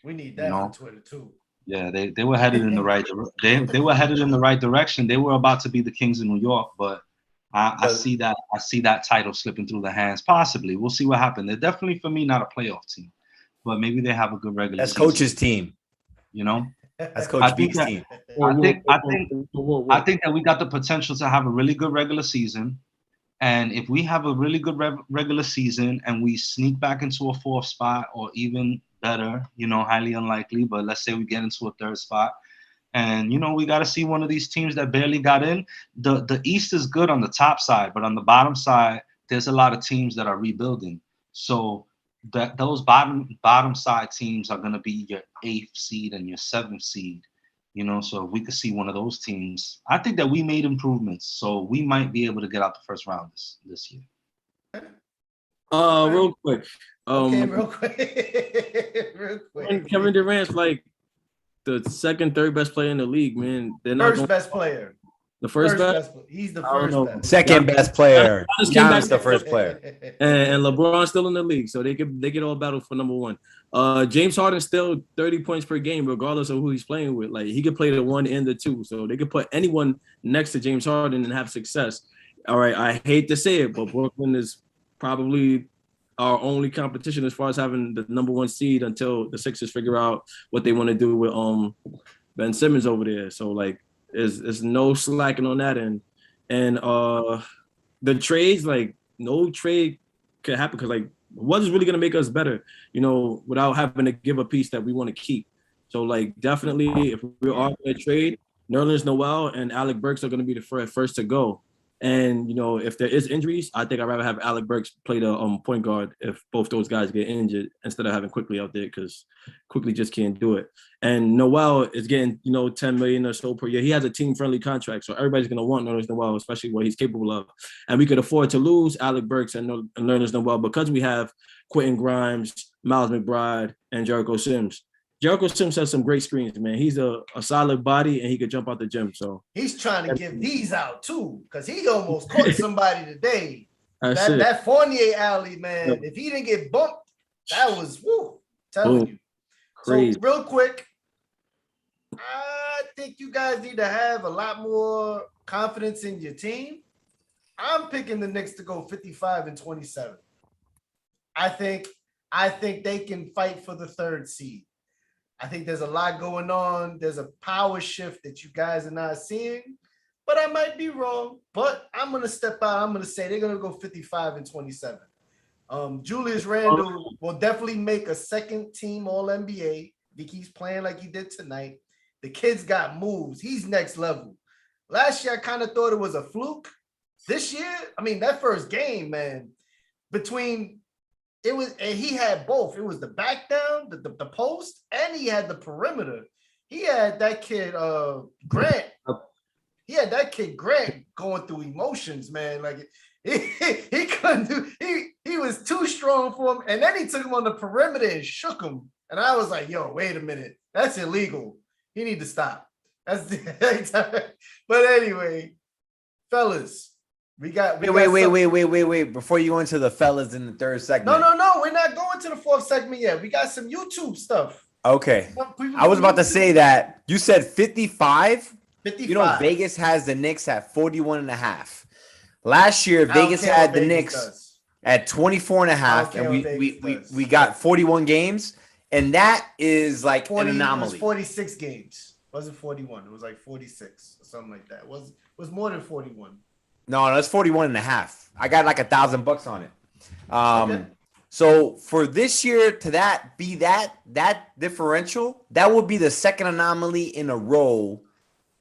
We need that for Twitter too. Yeah, they were headed in the right direction. They were headed in the right direction. They were about to be the Kings of New York, but I see that title slipping through the hands. Possibly, we'll see what happens. They're definitely, for me, not a playoff team, but maybe they have a good regular season. That's coach's team. That's Coach B's team. I think that we got the potential to have a really good regular season, and if we have a really good regular season and we sneak back into a 4th spot or even better, highly unlikely, but let's say we get into a 3rd spot. And, we got to see one of these teams that barely got in. The East is good on the top side, but on the bottom side, there's a lot of teams that are rebuilding. So those bottom side teams are going to be your 8th seed and your 7th seed. So if we could see one of those teams, I think that we made improvements. So we might be able to get out the first round this year. Real quick. Real quick. Kevin Durant's like the 2nd, 3rd best player in the league, man. They're not best player. The first best? He's the first best. Second best player. Giannis the first player. And LeBron's still in the league, so they get all battle for number 1. James Harden's still 30 points per game, regardless of who he's playing with. Like, he could play the 1 and the 2, so they could put anyone next to James Harden and have success. All right, I hate to say it, but Brooklyn is probably our only competition as far as having the number 1 seed until the Sixers figure out what they want to do with Ben Simmons over there. So like, there's no slacking on that end. And the trades, like, no trade could happen because like, what is really gonna make us better, without having to give a piece that we want to keep. So like, definitely, if we are going to trade, Nerlens Noel and Alec Burks are going to be the first to go. And, if there is injuries, I think I'd rather have Alec Burks play the point guard if both those guys get injured instead of having Quickly out there, because Quickly just can't do it. And Noel is getting, $10 million or so per year. He has a team-friendly contract, so everybody's going to want Nerlens Noel, especially what he's capable of. And we could afford to lose Alec Burks and Nerlens Noel because we have Quentin Grimes, Miles McBride, and Jericho Sims. Jericho Sims has some great screens, man. He's a solid body, and he could jump out the gym. So he's trying to give these out too, because he almost caught somebody today. That Fournier alley, man. Yep. If he didn't get bumped, that was telling you. Crazy. So real quick, I think you guys need to have a lot more confidence in your team. I'm picking the Knicks to go 55-27. I think they can fight for the 3rd seed. I think there's a lot going on. There's a power shift that you guys are not seeing, but I might be wrong. But I'm going to step out. I'm going to say they're going to go 55-27. Julius Randle will definitely make a 2nd team All-NBA if he keeps playing like he did tonight. The kid's got moves. He's next level. Last year, I kind of thought it was a fluke. This year, that first game, man, he had both. It was the back down, the post, and he had the perimeter. He had that kid Grant. He had that kid Grant going through emotions, man. Like he couldn't do. He was too strong for him, and then he took him on the perimeter and shook him. And I was like, "Yo, wait a minute, that's illegal. He need to stop." But anyway, fellas, Wait. Before you go into the fellas in the third segment. No. We're not going to the fourth segment yet. We got some YouTube stuff. Okay. I was about to say that you said 55. 55. You know, Vegas has the Knicks at 41.5. Last year, Vegas had the Knicks at 24.5, and we got 41 games, and that is like 40, an anomaly. It was 46 games. It wasn't 41. It was like 46 or something like that. It was more than 41. No, it's 41.5. I got like $1,000 on it. Okay. So for this year to be that differential, that would be the second anomaly in a row.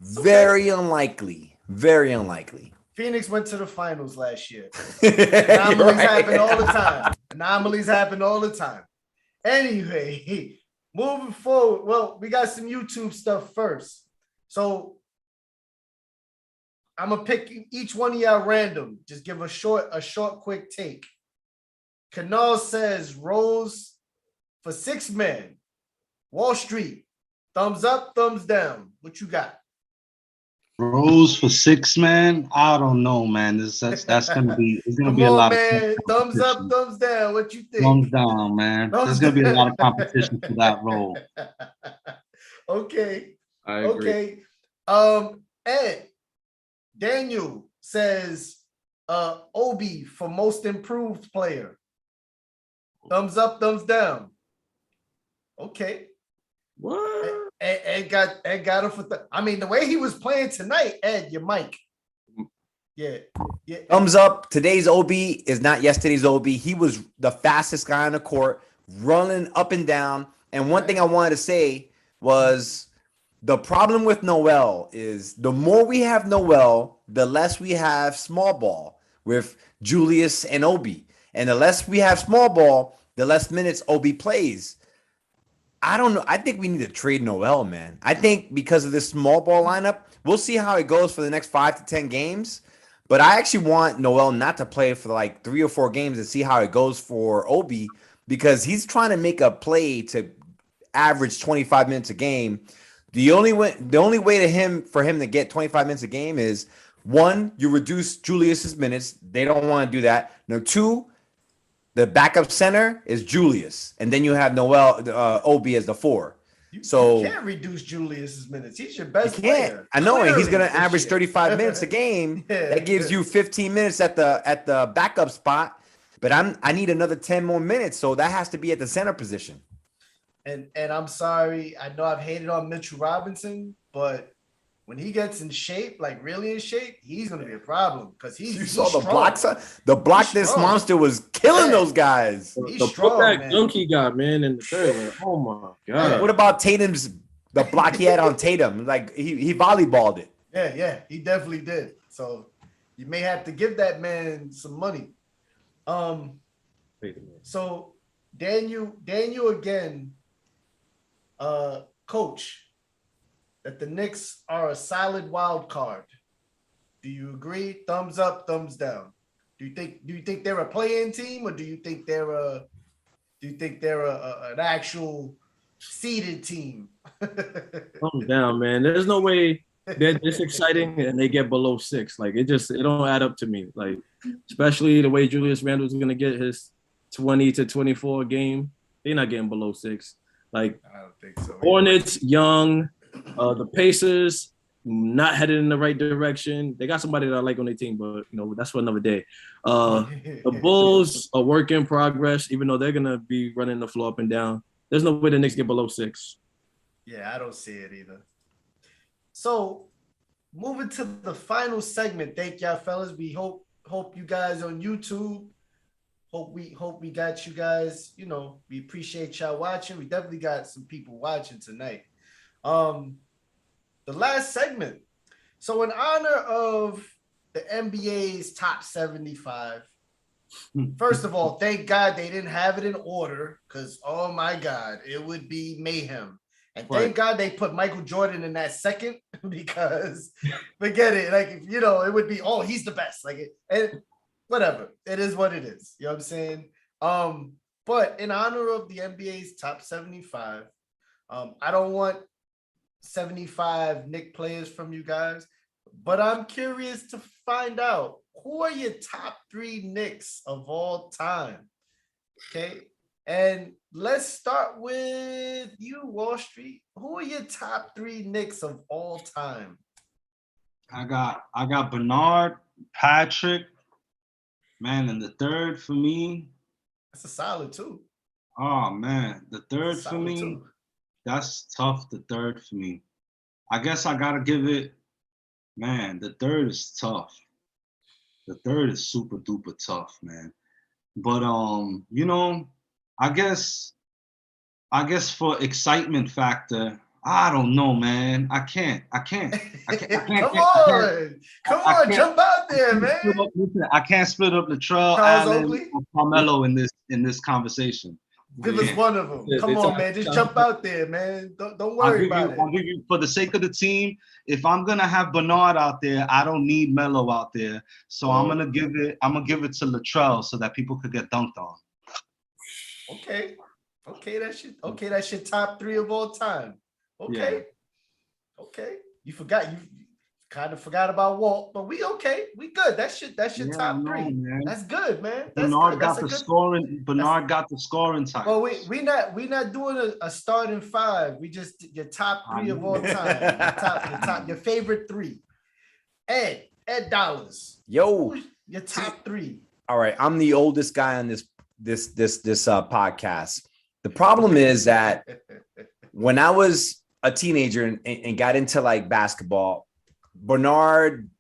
Very unlikely. Very unlikely. Phoenix went to the finals last year. Anomalies happen all the time. Anomalies happen all the time. Anyway, moving forward. Well, we got some YouTube stuff first. So I'm gonna pick each one of y'all random. Just give a short, quick take. Canal says Rose for 6 men. Wall Street, thumbs up, thumbs down. What you got? Rose for 6 man. I don't know, man. That's gonna be a lot man. of thumbs up, thumbs down. What you think? Thumbs down, man. There's gonna be a lot of competition for that role. Okay. I agree. Okay. Ed Daniel says Obi for most improved player. Thumbs up, thumbs down. Okay. What? Ed got him for I mean, the way he was playing tonight, Ed, your mic. Yeah. Thumbs up. Today's OB is not yesterday's OB. He was the fastest guy on the court, running up and down. And one thing I wanted to say was the problem with Noel is the more we have Noel, the less we have small ball with Julius and Obi. And the less we have small ball, the less minutes Obi plays. I don't know. I think we need to trade Noel, man. I think because of this small ball lineup, we'll see how it goes for the next 5 to 10 games. But I actually want Noel not to play for like 3 or 4 games and see how it goes for Obi, because he's trying to make a play to average 25 minutes a game. The only way for him to get 25 minutes a game is, 1, you reduce Julius's minutes. They don't want to do that. No, 2, the backup center is Julius, and then you have Noel, Obi as the 4. You can't reduce Julius's minutes. He's your best player. I know, and he's going to average 35 minutes a game. That gives you 15 minutes at the backup spot. But I need another 10 more minutes, so that has to be at the center position. And I'm sorry, I know I've hated on Mitchell Robinson, but when he gets in shape, like really in shape, he's going to be a problem because he's saw the strong. blocks. The block this monster was killing those guys. The putback dunk he got, man, in the third. Like, oh my god! What about the block he had on Tatum? Like he volleyballed it. Yeah, he definitely did. So you may have to give that man some money. So Daniel again, coach, that the Knicks are a solid wild card. Do you agree? Thumbs up, thumbs down. Do you think they're a play-in team, or do you think they're an actual seeded team? Thumbs down, man. There's no way they're this exciting and they get below 6. Like it don't add up to me. Like especially the way Julius Randle's gonna get his 20 to 24 game. They're not getting below 6. Like I don't think so. Hornets, young. The Pacers not headed in the right direction. They got somebody that I like on their team, but that's for another day. The Bulls are work in progress, even though they're gonna be running the floor up and down. There's no way the Knicks get below 6. Yeah, I don't see it either. So moving to the final segment. Thank y'all, fellas. We hope you guys on YouTube. Hope we got you guys. We appreciate y'all watching. We definitely got some people watching tonight. The last segment. So in honor of the NBA's top 75, first of all, thank God they didn't have it in order, because oh my God, it would be mayhem. And thank God they put Michael Jordan in that second, because forget it. Like, it would be, oh, he's the best. Like and whatever. It is what it is. You know what I'm saying? But in honor of the NBA's top 75, I don't want 75 Knicks players from you guys, but I'm curious to find out who are your top 3 Knicks of all time? Okay. And let's start with you, Wall Street. Who are your top 3 Knicks of all time? I got Bernard, Patrick, man, and the third for me. That's a solid 2. Oh man, the third for me. Too. That's tough. The third for me. I guess I gotta give it. Man, the third is tough. The third is super duper tough, man. But you know, I guess for excitement factor, I don't know, man. I can't. Come on, jump out there, man. I can't split up Latrell, Allen, or Carmelo in this conversation. Give us one of them. Come on, man. Just jump out there, man. Don't worry about it. I'll give you, for the sake of the team, if I'm gonna have Bernard out there, I don't need Melo out there. So I'm gonna give it to Latrell so that people could get dunked on. Okay, that's your top 3 of all time. Okay. Yeah. Okay. You kind of forgot about Walt, but we okay. We good. That's your top 3. Man. That's good, man. Bernard got the scoring time. Well, we not doing a starting 5. We just your top 3 of all time. Your favorite 3. Ed Dollars. Yo, who's your top 3. All right, I'm the oldest guy on this podcast. The problem is that when I was a teenager and got into like basketball, Bernard,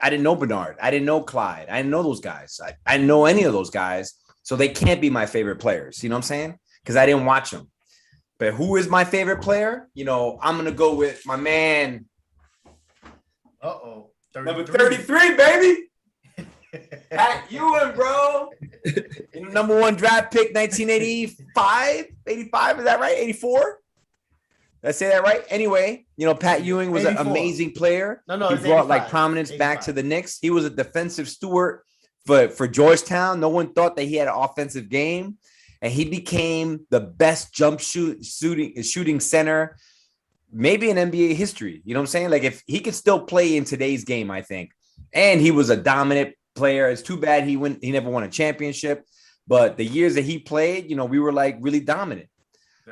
I didn't know Bernard. I didn't know Clyde. I didn't know those guys. I didn't know any of those guys. So they can't be my favorite players. You know what I'm saying? Because I didn't watch them. But who is my favorite player? You know, I'm going to go with my man. Number 33, baby. Pat Ewing, bro. Number 1 draft pick, 1985. 85, is that right? 84? Did I say that right? Anyway, you know, Pat Ewing was 84. An amazing player. No, he brought 85. Like prominence 85. Back to the Knicks. He was a defensive steward for Georgetown. No one thought that he had an offensive game, and he became the best jump shooting center, maybe in NBA history. You know what I'm saying? Like if he could still play in today's game, I think. And he was a dominant player. It's too bad he never won a championship, but the years that he played, you know, we were like really dominant.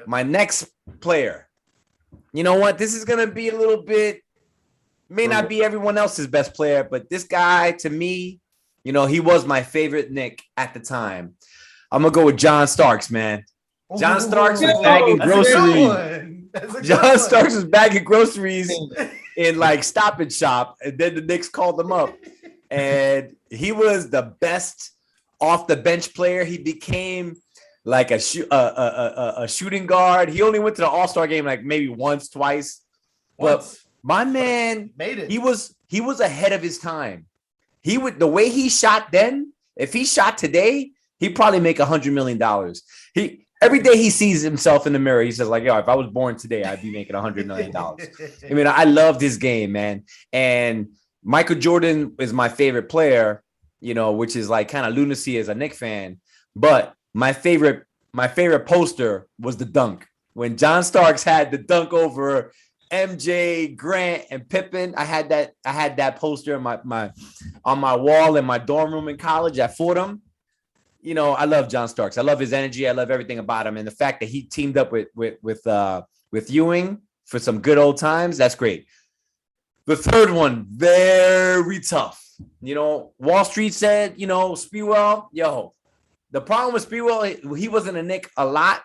My next player. You know what? This is going to be a little bit, may not be everyone else's best player, but this guy, to me, you know, he was my favorite Knick at the time. I'm going to go with John Starks, man. John Starks was bagging groceries. John Starks was bagging groceries in like Stop and Shop, and then the Knicks called him up. And he was the best off the bench player. He became like a shooting guard. He only went to the All-Star game like maybe once, twice. But my man made it. He was ahead of his time. The way he shot then, if he shot today, he'd probably make $100 million. Every day he sees himself in the mirror, he says like, yo, if I was born today, I'd be making $100 million. I mean, I loved his game, man. And Michael Jordan is my favorite player, you know, which is like kind of lunacy as a Knicks fan. But my favorite poster was the dunk. When John Starks had the dunk over MJ, Grant, and Pippen, I had that poster on my wall in my dorm room in college at Fordham. You know, I love John Starks. I love his energy. I love everything about him, and the fact that he teamed up with Ewing for some good old times. That's great. The third one, very tough. You know, Wall Street said, you know, Sprewell, yo. The problem with Sprewell, he wasn't a Knick a lot,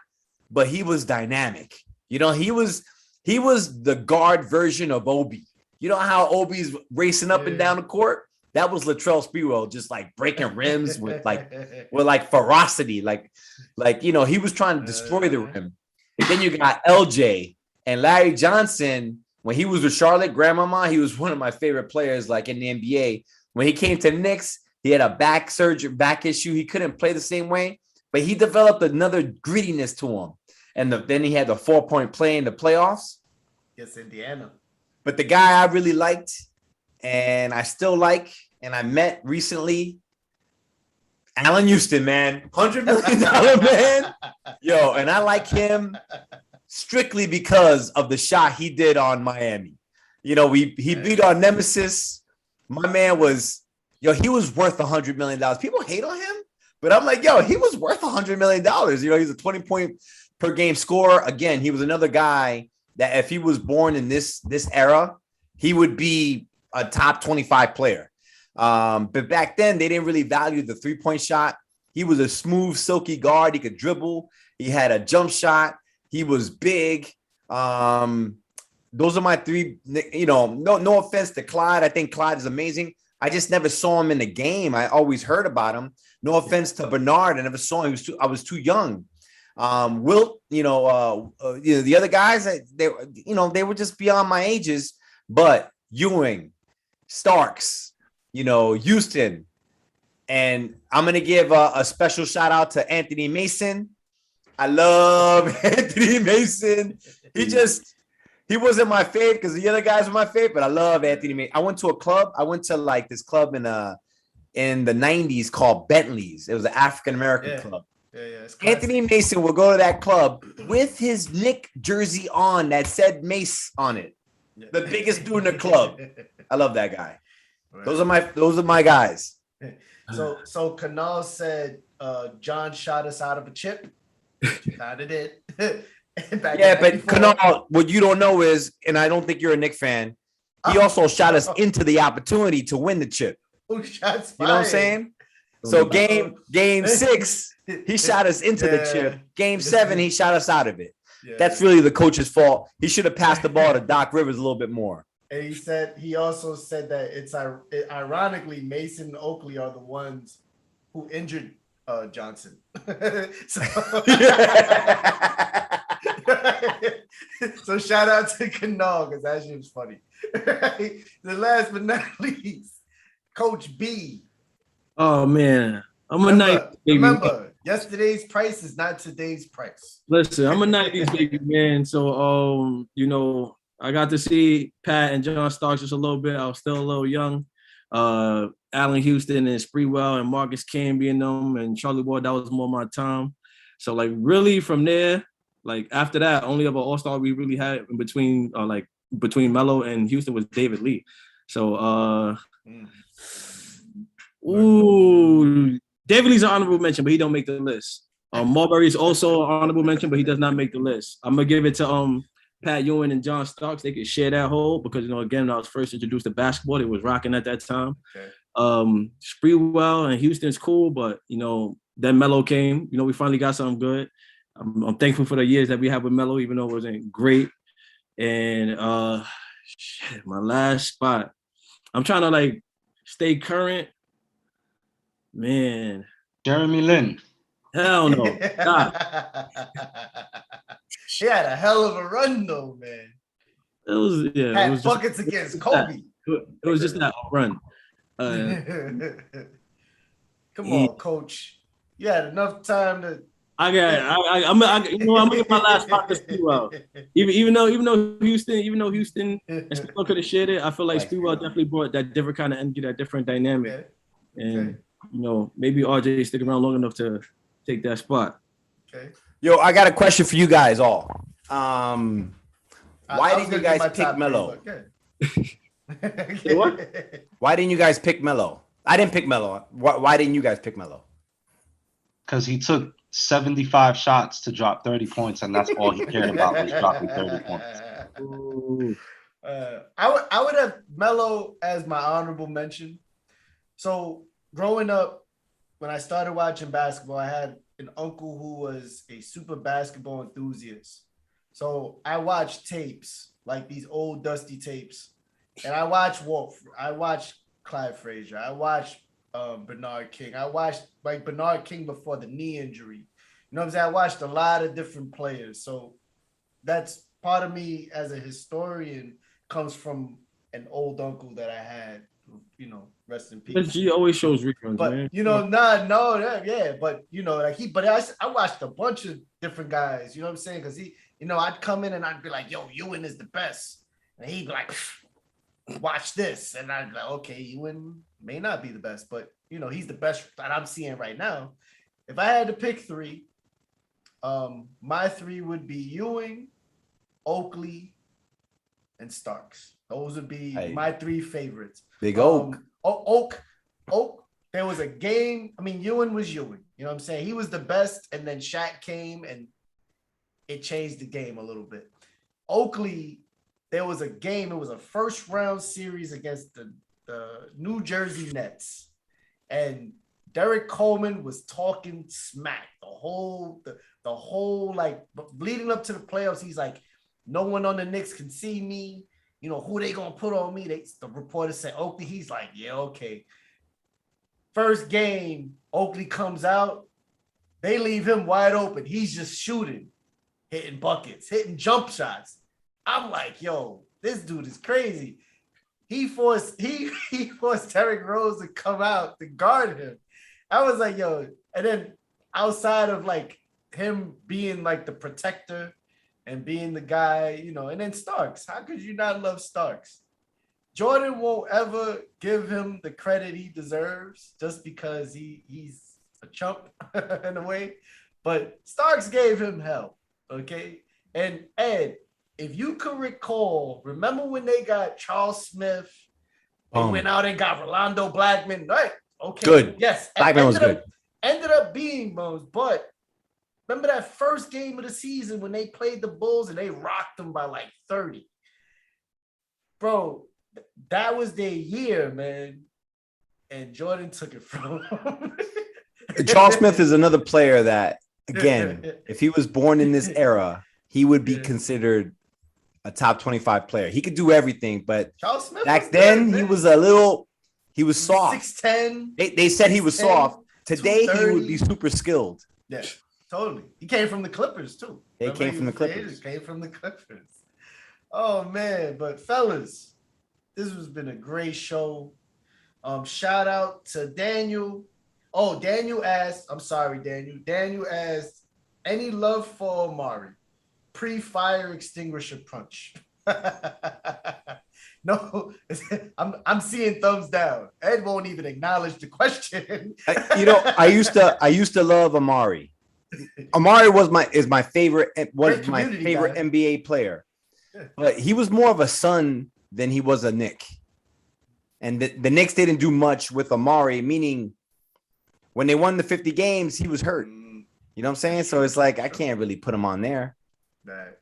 but he was dynamic. You know, he was the guard version of Obi. You know how Obi's racing up and down the court? That was Latrell Sprewell, just like breaking rims with ferocity. Like, you know, he was trying to destroy the rim. And then you got LJ and Larry Johnson. When he was with Charlotte Grandmama, he was one of my favorite players, like in the NBA. When he came to Knicks, he had a back issue. He couldn't play the same way, but he developed another grittiness to him. And then he had the 4-point play in the playoffs. Yes, Indiana. But the guy I really liked, and I still like, and I met recently, Allen Houston, man. $100 million man. Yo, and I like him strictly because of the shot he did on Miami. You know, he beat our nemesis. My man was yo, he was worth $100 million. People hate on him, but I'm like, yo, he was worth $100 million. You know, he's a 20-point per game scorer. Again, he was another guy that if he was born in this era, he would be a top 25 player. But back then, they didn't really value the 3-point shot. He was a smooth, silky guard. He could dribble. He had a jump shot. He was big. Those are my three. You know, no offense to Clyde. I think Clyde is amazing. I just never saw him in the game. I always heard about him. No offense to Bernard. I never saw him. I was too young. Wilt, the other guys, they were just beyond my ages. But Ewing, Starks, Houston, and I'm gonna give a special shout out to Anthony Mason. I love Anthony Mason. He wasn't my fave because the other guys were my fave, but I love Anthony Mason. I went to a club. I went to like this club in the 90s called Bentley's. It was an African American club. Yeah. Anthony Mason will go to that club with his Knicks jersey on that said Mace on it. The biggest dude in the club. I love that guy. Right. Those are my guys. So Canal said John shot us out of a chip. Kind of did. Yeah, but Canal, what you don't know is, and I don't think you're a Knicks fan, he also shot us into the opportunity to win the chip. Oh, shots fired. You know what I'm saying? So game 6, he shot us into the chip. Game 7, he shot us out of it. Yeah. That's really the coach's fault. He should have passed the ball to Doc Rivers a little bit more. And he also said that it's ironically Mason and Oakley are the ones who injured Johnson. So shout out to Canal because that shit was funny. The last but not least, Coach B. Oh man, remember, yesterday's price is not today's price. Listen, I'm a 90s baby man, so I got to see Pat and John Starks just a little bit. I was still a little young. Allen Houston and Spreewell and Marcus Camby and them and Charlie Ward, that was more my time. So like really from there, like after that, only other all-star we really had in between between Melo and Houston was David Lee. So David Lee's an honorable mention, but he don't make the list. Marbury is also an honorable mention, but he does not make the list. I'm gonna give it to Pat Ewing and John Starks. They could share that hole because again, when I was first introduced to basketball, it was rocking at that time. Okay. Spreewell and Houston's cool, but then Melo came. We finally got something good. I'm thankful for the years that we had with Melo, even though it wasn't great. And my last spot. I'm trying to stay current. Man. Jeremy Lin. Hell no. He had a hell of a run though, man. It was it was buckets against Kobe. It was just that run. Come on, Coach. You had enough time to. I'm gonna get my last spot to Spreewell. Even though Houston and Spreewell could have shared it, I feel like Spreewell definitely brought that different kind of energy, that different dynamic. Okay. And maybe RJ stick around long enough to take that spot. Okay. Yo, I got a question for you guys all. Why didn't you guys pick Melo? What? Why didn't you guys pick Melo? I didn't pick Melo. Why didn't you guys pick Melo? Because he took 75 shots to drop 30 points, and that's all he cared about was dropping 30 points. I would have Melo as my honorable mention. So growing up, when I started watching basketball, I had an uncle who was a super basketball enthusiast. So I watched tapes, like these old dusty tapes. And I watched I watched Clyde Frazier. I watched Bernard King. I watched Bernard King before the knee injury. You know what I'm saying? I watched a lot of different players. So that's part of me as a historian comes from an old uncle that I had, rest in peace. He always shows reruns, but, man. But I watched a bunch of different guys, you know what I'm saying? Because I'd come in and I'd be like, yo, Ewing is the best. And he'd be like, watch this. And I'd be like, okay, Ewing may not be the best, but, he's the best that I'm seeing right now. If I had to pick 3, my 3 would be Ewing, Oakley, and Starks. Those would be my 3 favorites. Big Oak. Oak, there was a game. I mean, Ewing was Ewing. You know what I'm saying? He was the best, and then Shaq came, and it changed the game a little bit. Oakley, there was a game. It was a first-round series against the New Jersey Nets, and Derek Coleman was talking smack the whole like leading up to the playoffs. He's like, no one on the Knicks can see me. You know, who they gonna put on me? The reporter said Oakley. He's like, yeah, okay. First game, Oakley comes out. They leave him wide open. He's just shooting, hitting buckets, hitting jump shots. I'm like, yo, this dude is crazy. He forced Derrick Rose to come out to guard him. I was like, yo, and then outside of like him being like the protector and being the guy, you know, and then Starks. How could you not love Starks? Jordan won't ever give him the credit he deserves just because he's a chump in a way. But Starks gave him hell, okay? And Ed, if you could recall, remember when they got Charles Smith? They went out and got Rolando Blackman, right? Okay, good. Yes, Blackman was good. Ended up being Bones, but remember that first game of the season when they played the Bulls and they rocked them by like 30? Bro, that was their year, man. And Jordan took it from him. Charles Smith is another player that, again, if he was born in this era, he would be considered a top 25 player. He could do everything, but Charles Smith back then he was soft. 6'10". They said he was soft. Today he 230. would be super skilled. Yeah, totally. He came from the Clippers too. They came from the Clippers. Came from the Clippers. Oh man, but fellas, this has been a great show. Shout out to Daniel. Oh, Daniel asked, I'm sorry, Daniel. Daniel asked, any love for Amari? Pre-fire extinguisher punch. No, I'm seeing thumbs down. Ed won't even acknowledge the question. I used to love Amari. Amari was my favorite NBA player. But he was more of a Sun than he was a Knick. And the Knicks didn't do much with Amari, meaning when they won the 50 games, he was hurt. You know what I'm saying? So it's like I can't really put him on there. Right.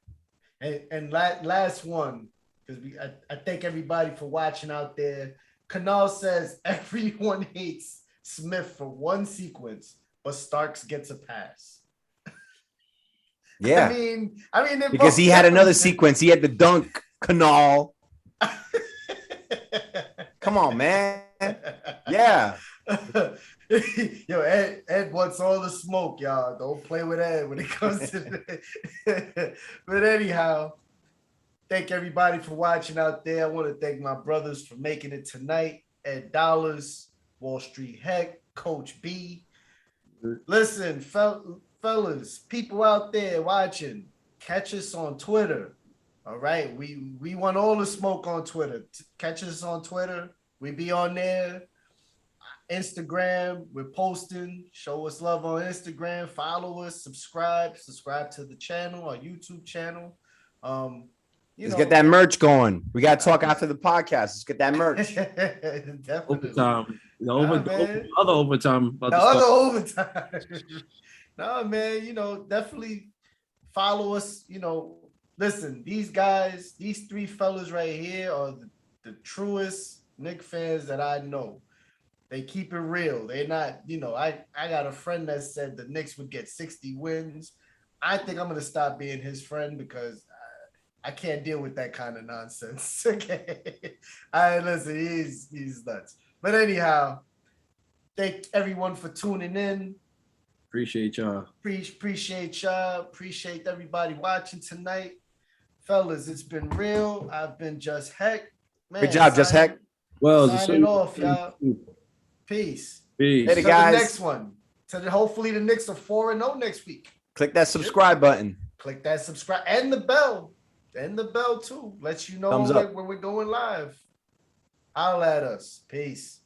And last one, because I thank everybody for watching out there. Kanal says everyone hates Smith for one sequence, but Starks gets a pass. Yeah. I mean, because he had another sequence. He had the dunk, Kanal. Come on, man. Yeah. Yo, Ed wants all the smoke, y'all. Don't play with Ed when it comes to But anyhow, thank everybody for watching out there. I want to thank my brothers for making it tonight. Ed Dollars, Wallstreet Hec, Coach B. Listen, fellas, people out there watching, catch us on Twitter. All right, we want all the smoke on Twitter. Catch us on Twitter. We be on there. Instagram, we're posting. Show us love on Instagram. Follow us. Subscribe to the channel, our YouTube channel. Let's get that merch going. We got to talk after the podcast. Let's get that merch. Definitely. Overtime. The other overtime. The other overtime. No, man, definitely follow us. Listen, these guys, these three fellas right here are the truest Knicks fans that I know. They keep it real. They're not, I got a friend that said the Knicks would get 60 wins. I think I'm going to stop being his friend because I can't deal with that kind of nonsense. Okay. Listen, he's nuts. But anyhow, thank everyone for tuning in. Appreciate y'all. Appreciate y'all. Appreciate everybody watching tonight. Fellas, it's been real. I've been Just.Hek. Good job, Just.Hek. Well, signing off, y'all. Peace. Later, guys. The next one. Hopefully the Knicks are 4-0 next week. Click that subscribe button. Click that subscribe and the bell. And the bell too. Let you know when we're going live. Holla at us. Peace.